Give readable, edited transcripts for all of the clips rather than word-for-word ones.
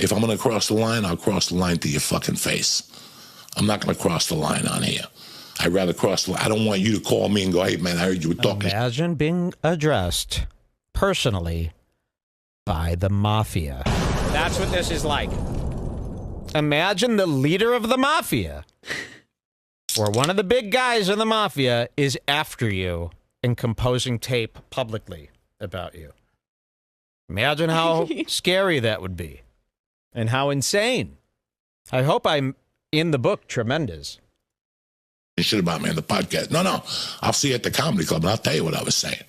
If I'm going to cross the line, I'll cross the line to your fucking face. I'm not going to cross the line on here. I'd rather cross the line. I don't want you to call me and go, hey, man, I heard you were talking. Imagine being addressed personally by the mafia. That's what this is like. Imagine the leader of the mafia or one of the big guys in the mafia is after you and composing tape publicly about you. Imagine how scary that would be and how insane. I hope I'm in the book tremendous. Shit about me in the podcast. No. I'll see you at the comedy club and I'll tell you what I was saying.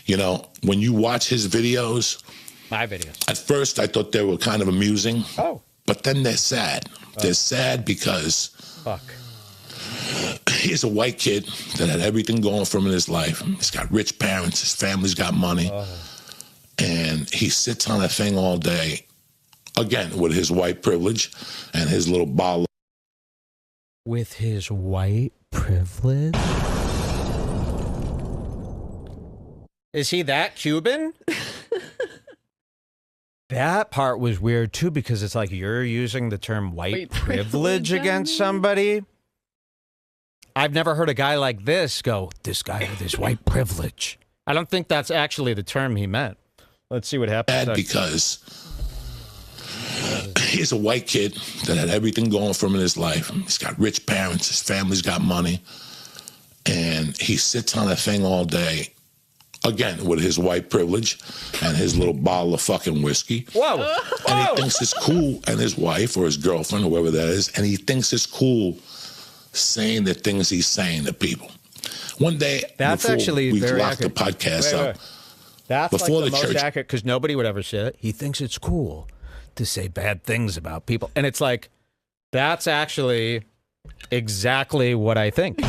You know, when you watch his videos. My videos. At first, I thought they were kind of amusing. Oh. But then they're sad. They're sad because. Fuck. He's a white kid that had everything going for him in his life. He's got rich parents. His family's got money. And he sits on a thing all day, again, with his white privilege and his little bottle. With his white privilege? Is he that Cuban? That part was weird, too, because it's like you're using the term white privilege against somebody. I've never heard a guy like this go, this guy with his white privilege. I don't think that's actually the term he meant. Let's see what happens. Because he's a white kid that had everything going for him in his life. He's got rich parents. His family's got money. And he sits on a thing all day, again, with his white privilege and his little bottle of fucking whiskey. Whoa. And he thinks it's cool, and his wife or his girlfriend, whoever that is, and he thinks it's cool saying the things he's saying to people. One day, that's before actually we very locked accurate. the podcast up, that's before like the most church, accurate, because nobody would ever say it. He thinks it's cool to say bad things about people. And it's like, that's actually exactly what I think.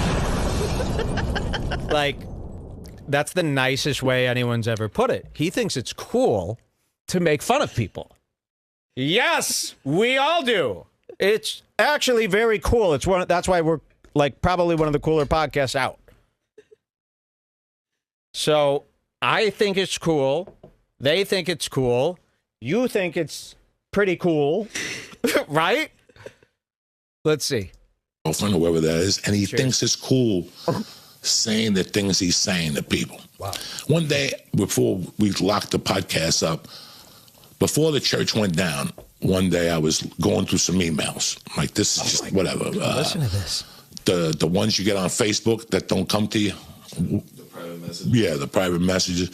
Like, that's the nicest way anyone's ever put it. He thinks it's cool to make fun of people. Yes, we all do. It's actually very cool. That's why we're like probably one of the cooler podcasts out. So I think it's cool. They think it's cool. You think it's pretty cool, right? Let's see. Girlfriend, whoever that is, and he thinks it's cool saying the things he's saying to people. Wow. One day, before we locked the podcast up, before the church went down, one day I was going through some emails. Like, this is just whatever. Listen to this. The ones you get on Facebook that don't come to you. The private messages. Yeah, the private messages.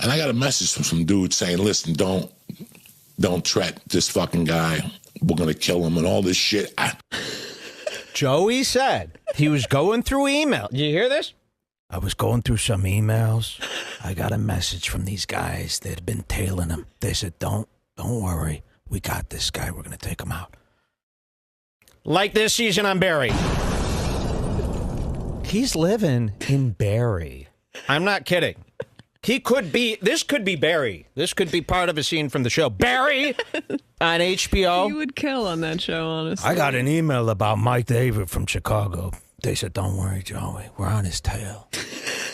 And I got a message from some dude saying, listen, don't threat this fucking guy. We're going to kill him and all this shit. Joey said he was going through email. You hear this? I was going through some emails. I got a message from these guys that had been tailing him. They said, don't worry. We got this guy. We're going to take him out. Like this season on Barry. He's living in Barry. I'm not kidding. This could be Barry. This could be part of a scene from the show. Barry on HBO. You would kill on that show, honestly. I got an email about Mike David from Chicago. They said, don't worry, Joey. We're on his tail.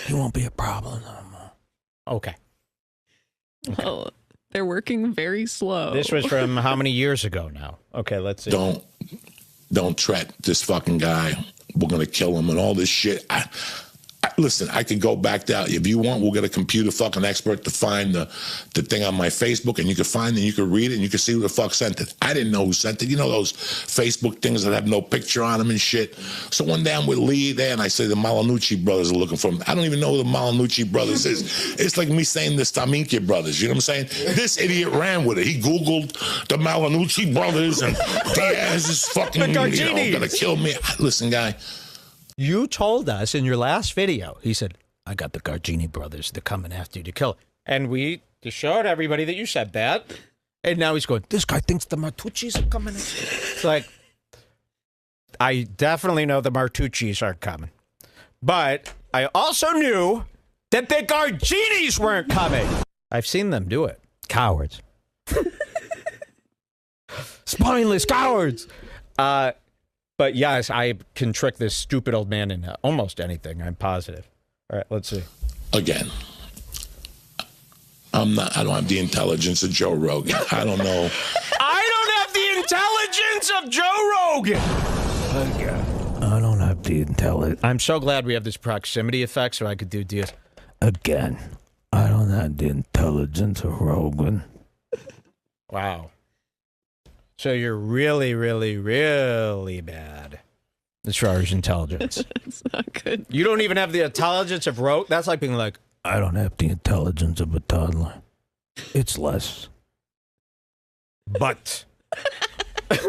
He won't be a problem no more. Okay. Well, they're working very slow. This was from how many years ago now? Okay, let's see. Don't threat this fucking guy. We're going to kill him and all this shit. Listen, I could go back down. If you want, we'll get a computer fucking expert to find the thing on my Facebook, and you can find it, and you can read it, and you can see who the fuck sent it. I didn't know who sent it. You know those Facebook things that have no picture on them and shit? So one day I'm with Lee there, and I say the Malanucci brothers are looking for him. I don't even know who the Malanucci brothers is. It's like me saying the Staminki brothers. You know what I'm saying? This idiot ran with it. He Googled the Malanucci brothers, and Diaz is fucking, going to kill me. Listen, guy. You told us in your last video, he said, I got the Gargini brothers. They're coming after you to kill. And we showed everybody that you said that. And now he's going, this guy thinks the Martucci's are coming after you. It's like, I definitely know the Martucci's aren't coming. But I also knew that the Garginis weren't coming. I've seen them do it. Cowards. Spineless cowards. But yes, I can trick this stupid old man into almost anything. I'm positive. All right, let's see. Again, I don't have the intelligence of Joe Rogan. I don't know. intelligence of Joe Rogan. I don't have the intelligence. I'm so glad we have this proximity effect so I could do Diaz. Again, I don't have the intelligence of Rogan. Wow. So you're really, really, really bad as far as intelligence. It's not good. You don't even have the intelligence of Rogan? That's like being like, I don't have the intelligence of a toddler. It's less. but. Okay.